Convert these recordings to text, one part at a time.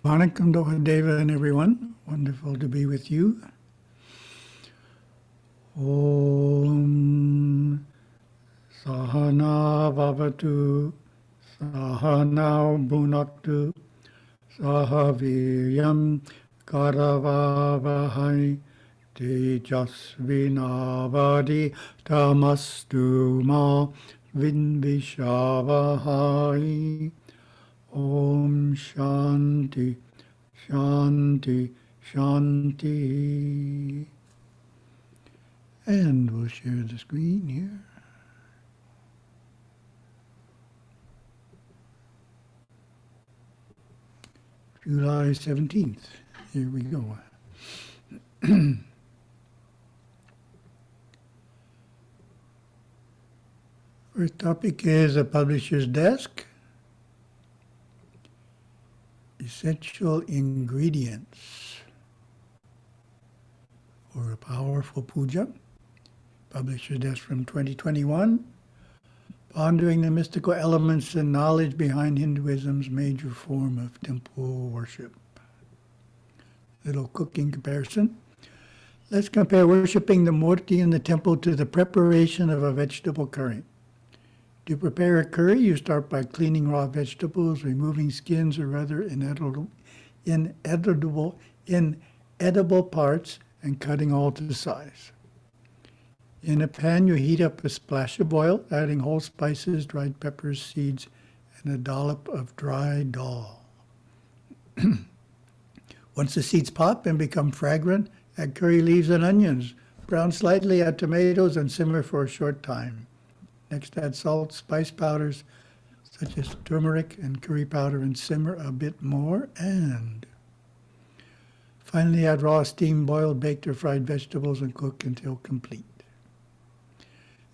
Vanakkam Deva and everyone. Wonderful to be with you. Om Sahana Vavatu Sahana Bhunaktu Sahaviryam Karavavahai Tejasvinavadi Tamastu Ma Vinvishavahai. Om Shanti, Shanti, Shanti. And we'll share the screen here. July 17th. Here we go. First topic is a publisher's desk. Essential ingredients for a powerful puja. Publisher's desk from 2021. Pondering the mystical elements and knowledge behind Hinduism's major form of temple worship. Little cooking comparison. Let's compare worshiping the murti in the temple to the preparation of a vegetable curry. To prepare a curry, you start by cleaning raw vegetables, removing skins or other inedible parts, and cutting all to size. In a pan, you heat up a splash of oil, adding whole spices, dried peppers, seeds, and a dollop of dry dal. Once the seeds pop and become fragrant, add curry leaves and onions. Brown slightly, add tomatoes, and simmer for a short time. Next, add salt, spice powders, such as turmeric and curry powder, and simmer a bit more. And finally, add raw, steamed, boiled, baked, or fried vegetables and cook until complete.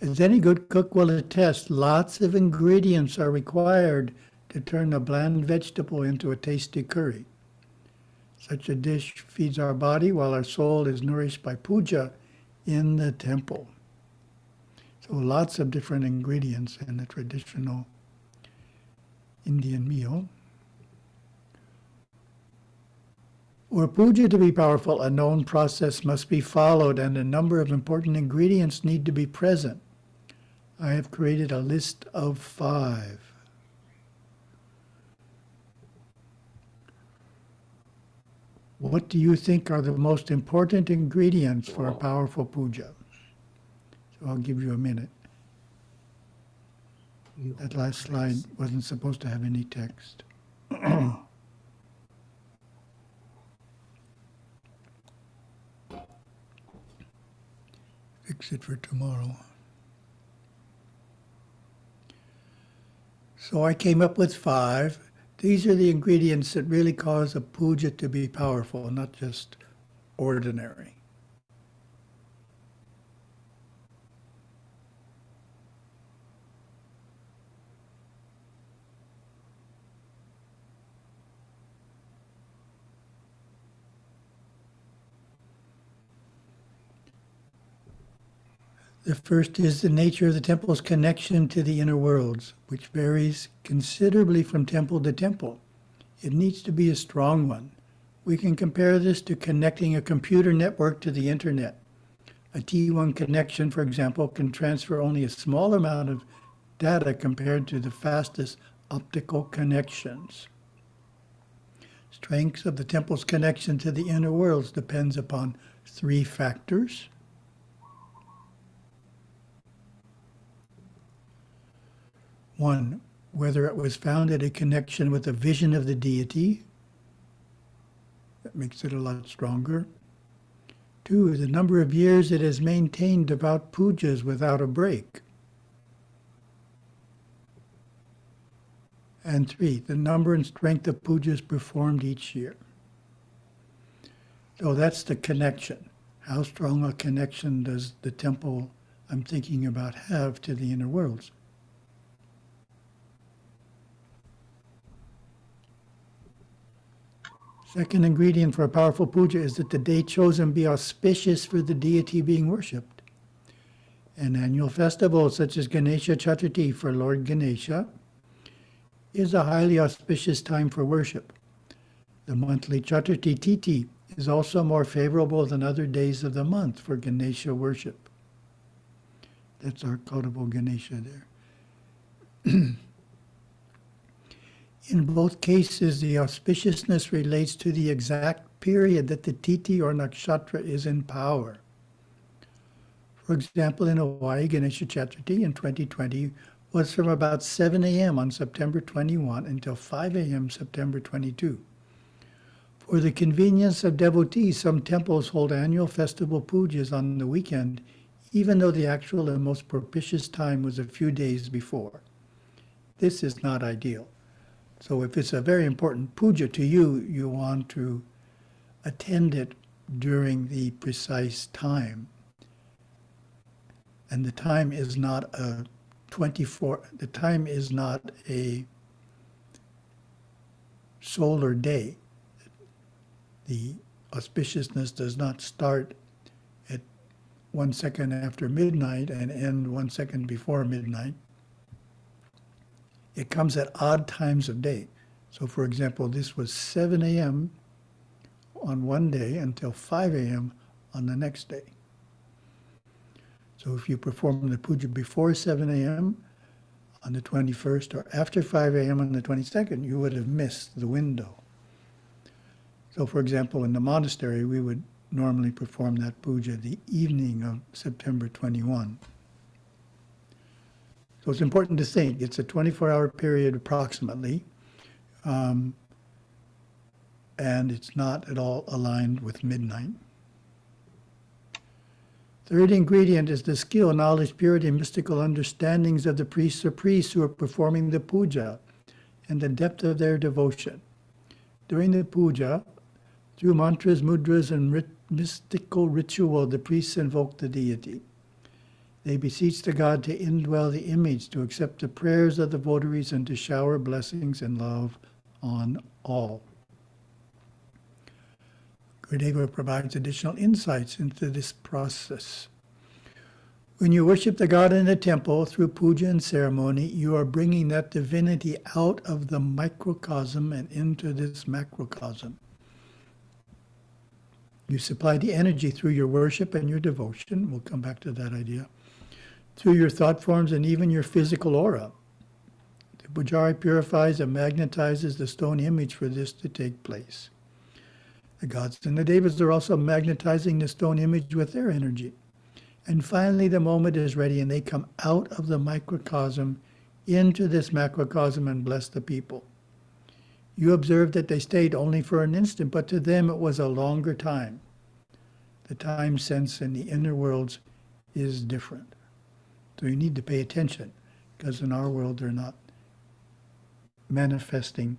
As any good cook will attest, lots of ingredients are required to turn a bland vegetable into a tasty curry. Such a dish feeds our body while our soul is nourished by puja in the temple. So lots of different ingredients in a traditional Indian meal. For puja to be powerful, a known process must be followed and a number of important ingredients need to be present. I have created a list of 5. What do you think are the most important ingredients for a powerful puja? So I'll give you a minute. That last slide wasn't supposed to have any text. Fix it for tomorrow. So I came up with 5. These are the ingredients that really cause a puja to be powerful, not just ordinary. The first is the nature of the temple's connection to the inner worlds, which varies considerably from temple to temple. It needs to be a strong one. We can compare this to connecting a computer network to the internet. A T1 connection, for example, can transfer only a small amount of data compared to the fastest optical connections. Strength of the temple's connection to the inner worlds depends upon 3 factors. 1, whether it was founded a connection with a vision of the deity. That makes it a lot stronger. 2, the number of years it has maintained devout pujas without a break. And 3, the number and strength of pujas performed each year. So that's the connection. How strong a connection does the temple I'm thinking about have to the inner worlds? Second ingredient for a powerful puja is that the day chosen be auspicious for the deity being worshipped. An annual festival such as Ganesha Chaturthi for Lord Ganesha is a highly auspicious time for worship. The monthly Chaturthi Tithi is also more favorable than other days of the month for Ganesha worship. That's our Kaurava Ganesha there. In both cases, the auspiciousness relates to the exact period that the Tithi or Nakshatra is in power. For example, in Hawaii, Ganesha Chaturthi in 2020 was from about 7 a.m. on September 21 until 5 a.m. September 22. For the convenience of devotees, some temples hold annual festival pujas on the weekend, even though the actual and most propitious time was a few days before. This is not ideal. So if it's a very important puja to you, you want to attend it during the precise time. And the time is not a solar day. The auspiciousness does not start at 1 second after midnight and end 1 second before midnight. It comes at odd times of day. So for example, this was 7 a.m. on one day until 5 a.m. on the next day. So if you perform the puja before 7 a.m. on the 21st or after 5 a.m. on the 22nd, you would have missed the window. So for example, in the monastery, we would normally perform that puja the evening of September 21. So it's important to think, it's a 24-hour period approximately, and it's not at all aligned with midnight. Third ingredient is the skill, knowledge, purity, and mystical understandings of the priests or priests who are performing the puja and the depth of their devotion. During the puja, through mantras, mudras, and mystical ritual, the priests invoke the deity. They beseech the god to indwell the image, to accept the prayers of the votaries, and to shower blessings and love on all. Gurudeva provides additional insights into this process. When you worship the god in the temple through puja and ceremony, you are bringing that divinity out of the microcosm and into this macrocosm. You supply the energy through your worship and your devotion. We'll come back to that idea. Through your thought forms and even your physical aura. The pujari purifies and magnetizes the stone image for this to take place. The gods and the devas are also magnetizing the stone image with their energy. And finally, the moment is ready and they come out of the microcosm into this macrocosm and bless the people. You observe that they stayed only for an instant, but to them it was a longer time. The time sense in the inner worlds is different. So you need to pay attention, because in our world they're not manifesting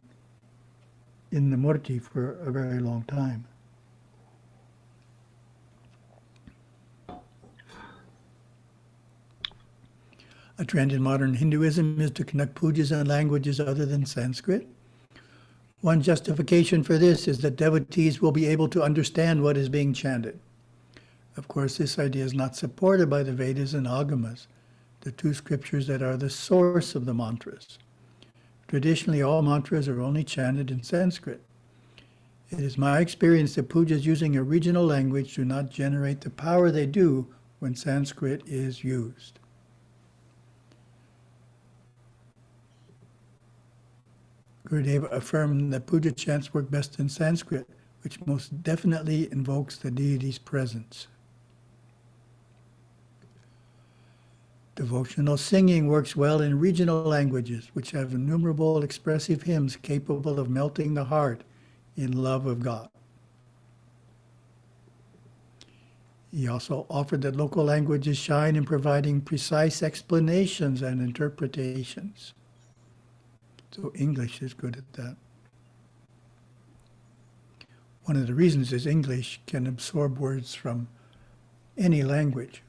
in the murti for a very long time. A trend in modern Hinduism is to conduct pujas in languages other than Sanskrit. One justification for this is that devotees will be able to understand what is being chanted. Of course, this idea is not supported by the Vedas and Agamas, the two scriptures that are the source of the mantras. Traditionally, all mantras are only chanted in Sanskrit. It is my experience that pujas using a regional language do not generate the power they do when Sanskrit is used. Gurudeva affirmed that puja chants work best in Sanskrit, which most definitely invokes the deity's presence. Devotional singing works well in regional languages, which have innumerable expressive hymns capable of melting the heart in love of God. He also offered that local languages shine in providing precise explanations and interpretations. So English is good at that. One of the reasons is English can absorb words from any language.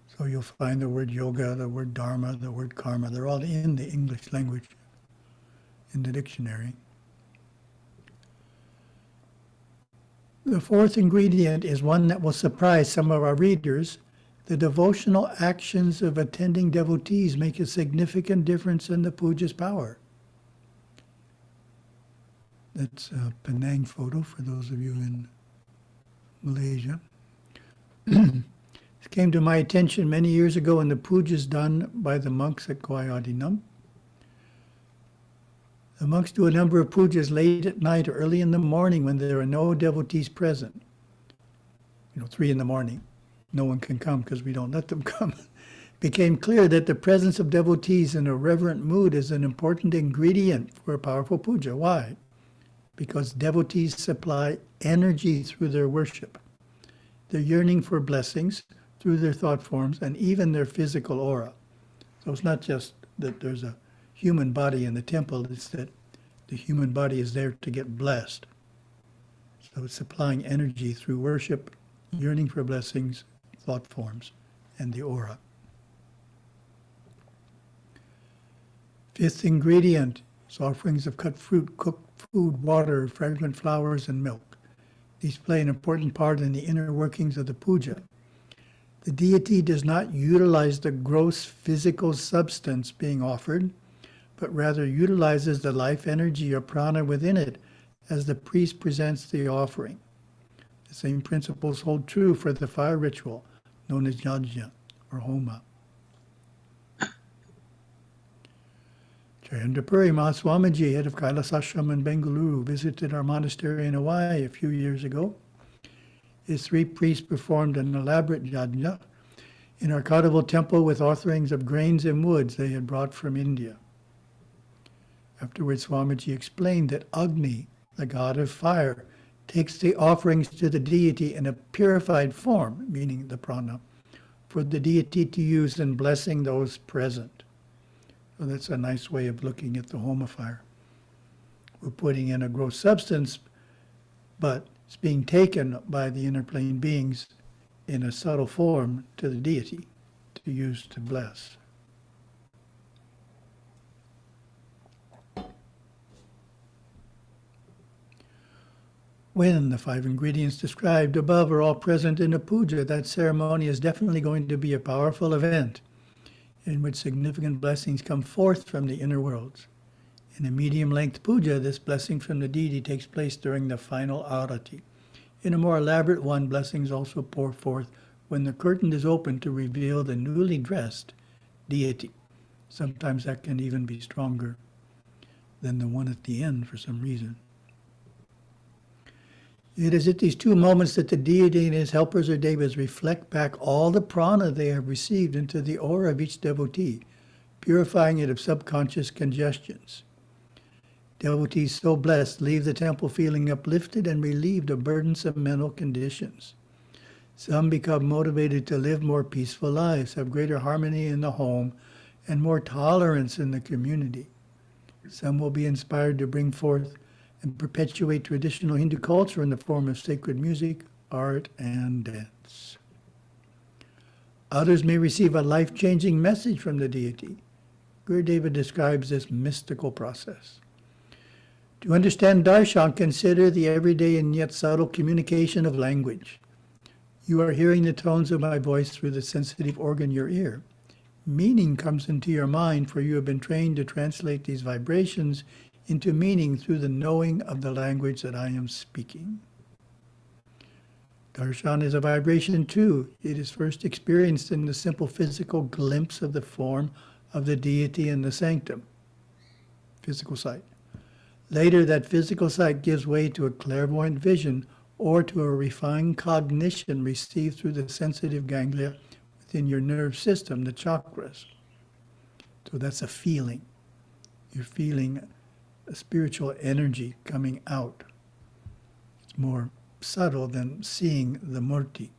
So you'll find the word yoga, the word dharma, the word karma, they're all in the English language in the dictionary. The fourth ingredient is one that will surprise some of our readers. The devotional actions of attending devotees make a significant difference in the puja's power. That's a Penang photo for those of you in Malaysia. It came to my attention many years ago in the pujas done by the monks at Koyadinam. The monks do a number of pujas late at night or early in the morning when there are no devotees present. 3 in the morning. No one can come because we don't let them come. It became clear that the presence of devotees in a reverent mood is an important ingredient for a powerful puja. Why? Because devotees supply energy through their worship. Their yearning for blessings through their thought forms and even their physical aura. So it's not just that there's a human body in the temple, it's that the human body is there to get blessed. So it's supplying energy through worship, yearning for blessings, thought forms, and the aura. Fifth ingredient is offerings of cut fruit, cooked food, water, fragrant flowers, and milk. These play an important part in the inner workings of the puja. The deity does not utilize the gross physical substance being offered, but rather utilizes the life energy or prana within it as the priest presents the offering. The same principles hold true for the fire ritual, known as yajna or homa. Jayandrapuri Mahaswamiji, head of Kailas Ashram in Bengaluru, visited our monastery in Hawaii a few years ago. His 3 priests performed an elaborate yajna in our Kadavil temple with offerings of grains and woods they had brought from India. Afterwards, Swamiji explained that Agni, the god of fire, takes the offerings to the deity in a purified form, meaning the prana, for the deity to use in blessing those present. So that's a nice way of looking at the homa fire. We're putting in a gross substance, but it's being taken by the inner plane beings in a subtle form to the deity to use to bless. When the 5 ingredients described above are all present in a puja, that ceremony is definitely going to be a powerful event in which significant blessings come forth from the inner worlds. In a medium-length puja, this blessing from the deity takes place during the final arati. In a more elaborate one, blessings also pour forth when the curtain is opened to reveal the newly dressed deity. Sometimes that can even be stronger than the one at the end for some reason. It is at these 2 moments that the deity and his helpers or devas reflect back all the prana they have received into the aura of each devotee, purifying it of subconscious congestions. Devotees so blessed leave the temple feeling uplifted and relieved of burdensome mental conditions. Some become motivated to live more peaceful lives, have greater harmony in the home, and more tolerance in the community. Some will be inspired to bring forth and perpetuate traditional Hindu culture in the form of sacred music, art, and dance. Others may receive a life-changing message from the deity. Gurudeva describes this mystical process. To understand darshan, consider the everyday and yet subtle communication of language. You are hearing the tones of my voice through the sensitive organ, your ear. Meaning comes into your mind, for you have been trained to translate these vibrations into meaning through the knowing of the language that I am speaking. Darshan is a vibration too. It is first experienced in the simple physical glimpse of the form of the deity in the sanctum, physical sight. Later, that physical sight gives way to a clairvoyant vision or to a refined cognition received through the sensitive ganglia within your nerve system, the chakras. So that's a feeling. You're feeling a spiritual energy coming out. It's more subtle than seeing the murti.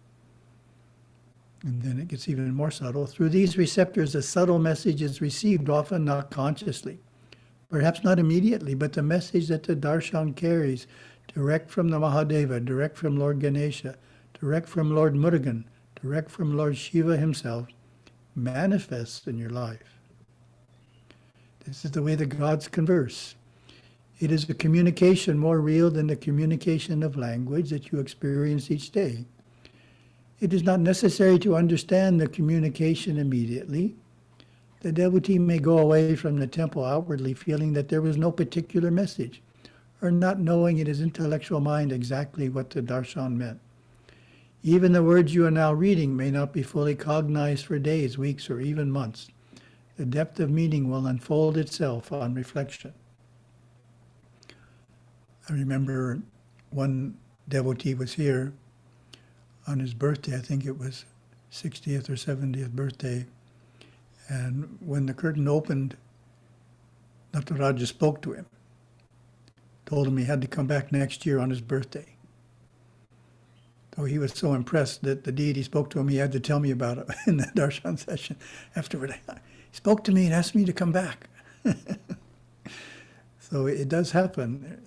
And then it gets even more subtle. Through these receptors, a subtle message is received, often not consciously. Perhaps not immediately, but the message that the darshan carries, direct from the Mahadeva, direct from Lord Ganesha, direct from Lord Murugan, direct from Lord Shiva himself, manifests in your life. This is the way the gods converse. It is a communication more real than the communication of language that you experience each day. It is not necessary to understand the communication immediately. The devotee may go away from the temple outwardly feeling that there was no particular message, or not knowing in his intellectual mind exactly what the darshan meant. Even the words you are now reading may not be fully cognized for days, weeks, or even months. The depth of meaning will unfold itself on reflection. I remember one devotee was here on his birthday. I think it was 60th or 70th birthday. And when the curtain opened, Nataraja spoke to him, told him he had to come back next year on his birthday. So he was so impressed that the deity spoke to him, he had to tell me about it in the darshan session afterward. He spoke to me and asked me to come back. So it does happen.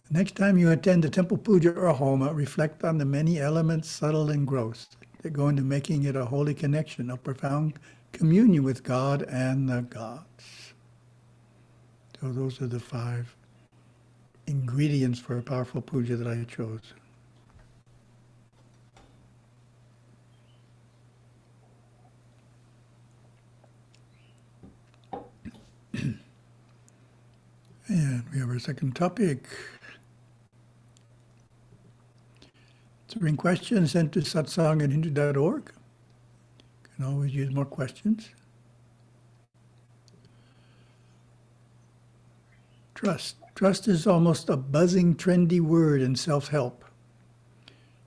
Next time you attend a temple puja or a homa, reflect on the many elements, subtle and gross, that go into making it a holy connection, a profound communion with God and the gods. So those are the 5 ingredients for a powerful puja that I chose. And we have our second topic. To bring questions sent to satsang@hindu.org. Can always use more questions. Trust. Trust is almost a buzzing, trendy word in self-help,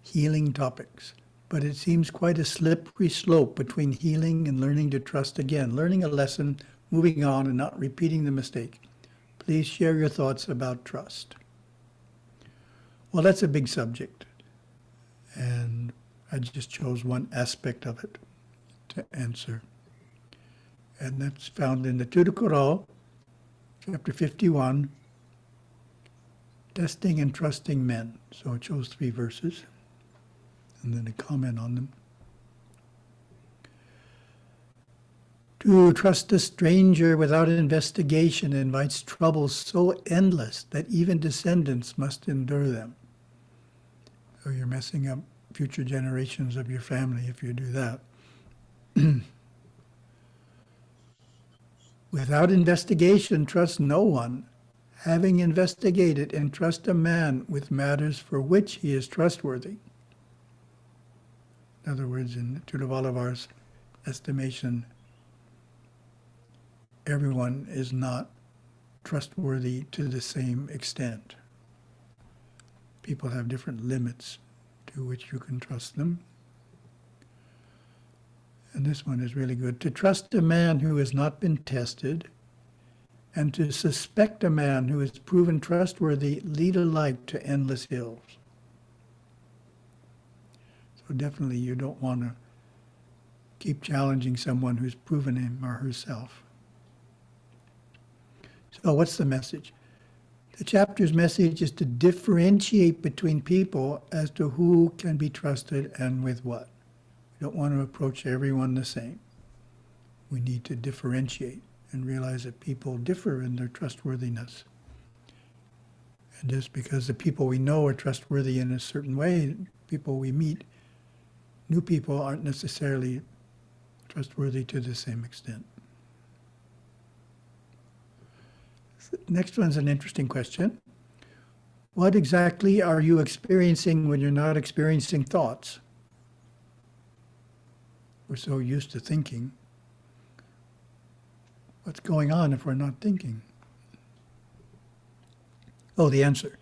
healing topics. But it seems quite a slippery slope between healing and learning to trust again, learning a lesson, moving on, and not repeating the mistake. Please share your thoughts about trust. Well, that's a big subject. And I just chose one aspect of it to answer. And that's found in the Thirukkural, chapter 51, Testing and Trusting Men. So I chose 3 verses, and then a comment on them. To trust a stranger without investigation invites troubles so endless that even descendants must endure them. So you're messing up future generations of your family if you do that. Without investigation, trust no one. Having investigated, entrust a man with matters for which he is trustworthy. In other words, in Tudavalavar's estimation, everyone is not trustworthy to the same extent. People have different limits to which you can trust them. And this one is really good. To trust a man who has not been tested, and to suspect a man who is proven trustworthy lead alike to endless ills. So definitely you don't want to keep challenging someone who's proven him or herself. So what's the message? The chapter's message is to differentiate between people as to who can be trusted and with what. We don't want to approach everyone the same. We need to differentiate and realize that people differ in their trustworthiness. And just because the people we know are trustworthy in a certain way, people we meet, new people aren't necessarily trustworthy to the same extent. Next one's an interesting question. What exactly are you experiencing when you're not experiencing thoughts? We're so used to thinking. What's going on if we're not thinking? Oh, the answer.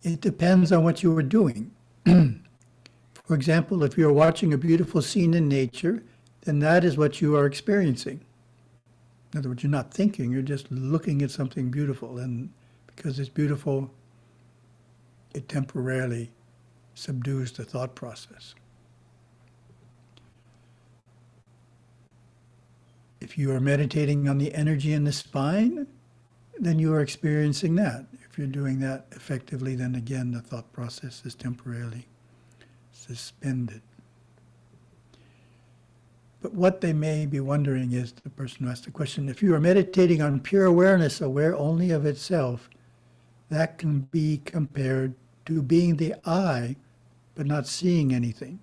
It depends on what you were doing. For example, if you're watching a beautiful scene in nature, then that is what you are experiencing. In other words, you're not thinking, you're just looking at something beautiful, and because it's beautiful, it temporarily subdues the thought process. If you are meditating on the energy in the spine, then you are experiencing that. If you're doing that effectively, then again, the thought process is temporarily suspended. But what they may be wondering is, the person who asked the question, if you are meditating on pure awareness, aware only of itself, that can be compared to being the eye, but not seeing anything.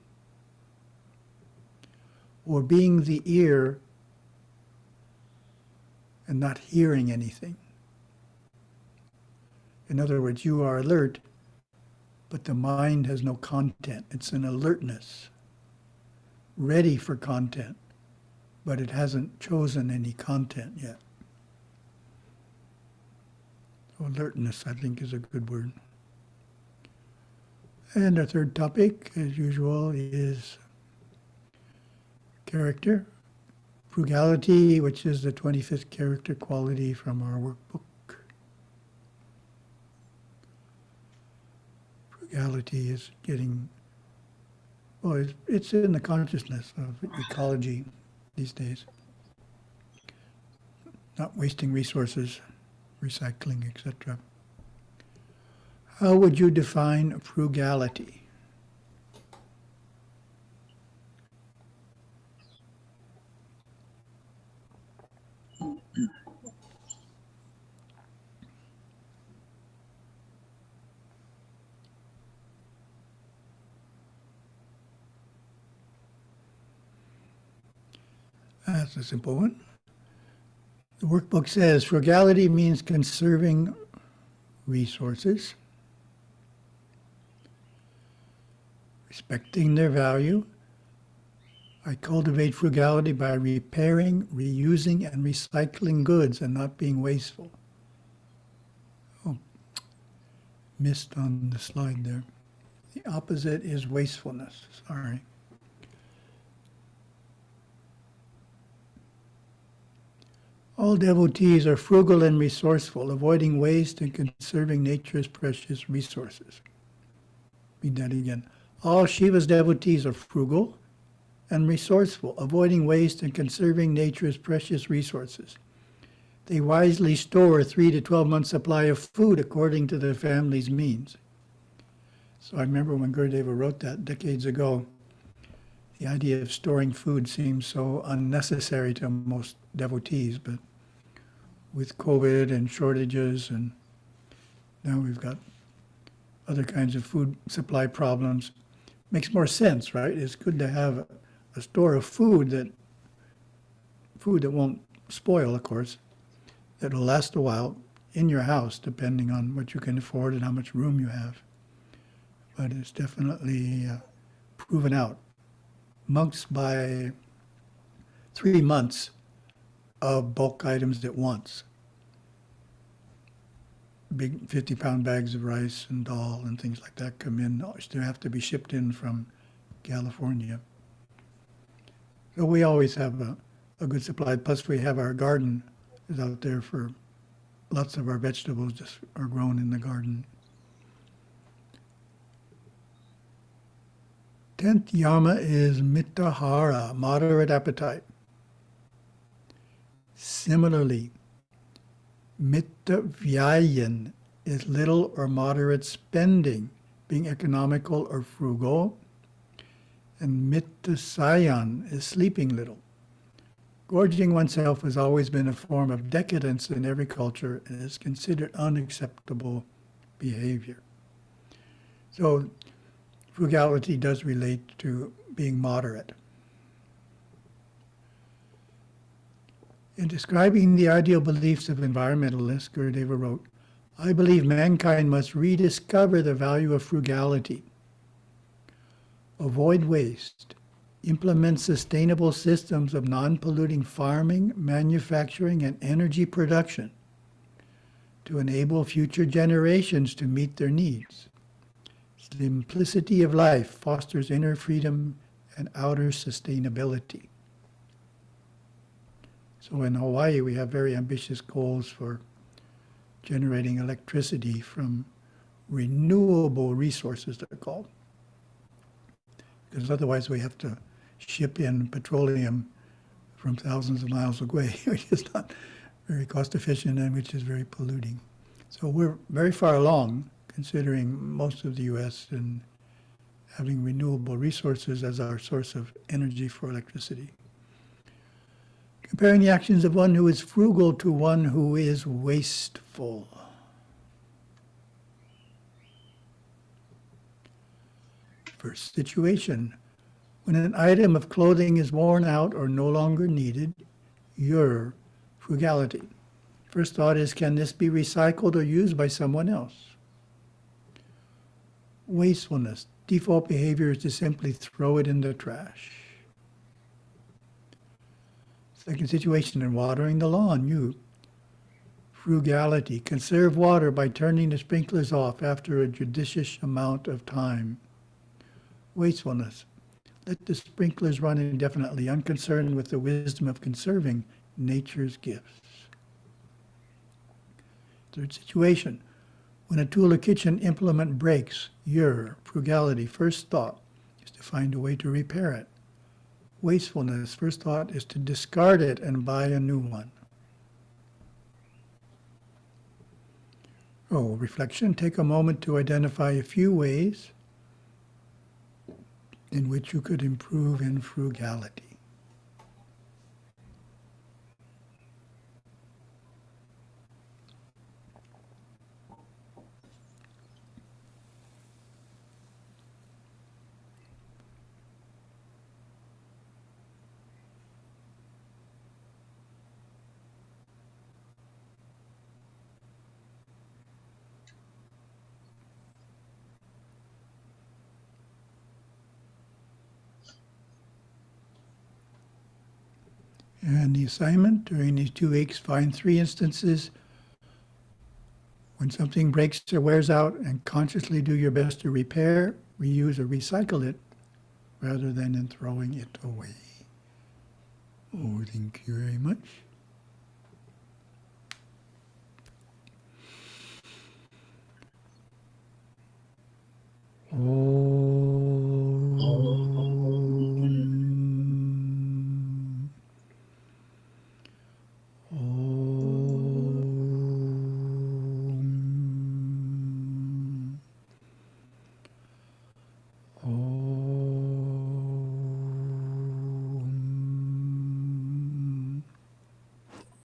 Or being the ear and not hearing anything. In other words, you are alert, but the mind has no content. It's an alertness, ready for content, but it hasn't chosen any content yet. So alertness, I think, is a good word. And our third topic, as usual, is character. Frugality, which is the 25th character quality from our workbook. Frugality is getting, well, it's in the consciousness of ecology these days. Not wasting resources, recycling, etc. How would you define frugality? That's a simple one. The workbook says frugality means conserving resources, respecting their value. I cultivate frugality by repairing, reusing, and recycling goods and not being wasteful. Oh, missed on the slide there. The opposite is wastefulness. Sorry. All devotees are frugal and resourceful, avoiding waste and conserving nature's precious resources. Read that again. All Shiva's devotees are frugal and resourceful, avoiding waste and conserving nature's precious resources. They wisely store 3 to 12 months supply of food according to their family's means. So I remember when Gurudeva wrote that decades ago, the idea of storing food seems so unnecessary to most devotees, but with COVID and shortages, and now we've got other kinds of food supply problems, makes more sense, right? It's good to have a store of food that won't spoil, of course, that will last a while in your house, depending on what you can afford and how much room you have. But it's definitely proven out. Monks buy 3 months of bulk items at once. Big 50-pound bags of rice and dal and things like that come in. They have to be shipped in from California. So we always have a good supply. Plus we have our garden is out there for lots of our vegetables just are grown in the garden. 10th yama is mitahara, moderate appetite. Similarly, mittavyayan is little or moderate spending, being economical or frugal, and mittasayan is sleeping little. Gorging oneself has always been a form of decadence in every culture and is considered unacceptable behavior. So frugality does relate to being moderate. In describing the ideal beliefs of environmentalists, Gurudeva wrote, I believe mankind must rediscover the value of frugality, avoid waste, implement sustainable systems of non-polluting farming, manufacturing, and energy production to enable future generations to meet their needs. Simplicity of life fosters inner freedom and outer sustainability. So in Hawaii, we have very ambitious goals for generating electricity from renewable resources, they're called. Because otherwise we have to ship in petroleum from thousands of miles away, which is not very cost efficient and which is very polluting. So we're very far along, considering most of the U.S. in having renewable resources as our source of energy for electricity. Comparing the actions of one who is frugal to one who is wasteful. First situation, when an item of clothing is worn out or no longer needed, your frugality. First thought is, can this be recycled or used by someone else? Wastefulness. Default behavior is to simply throw it in the trash. Second situation, in watering the lawn, you. Frugality. Conserve water by turning the sprinklers off after a judicious amount of time. Wastefulness. Let the sprinklers run indefinitely, unconcerned with the wisdom of conserving nature's gifts. Third situation, when a tool or kitchen implement breaks, your frugality, first thought is to find a way to repair it. Wastefulness, first thought is to discard it and buy a new one. Reflection, take a moment to identify a few ways in which you could improve in frugality. And the assignment during these 2 weeks, find 3 instances when something breaks or wears out and consciously do your best to repair, reuse, or recycle it rather than in throwing it away. Thank you very much.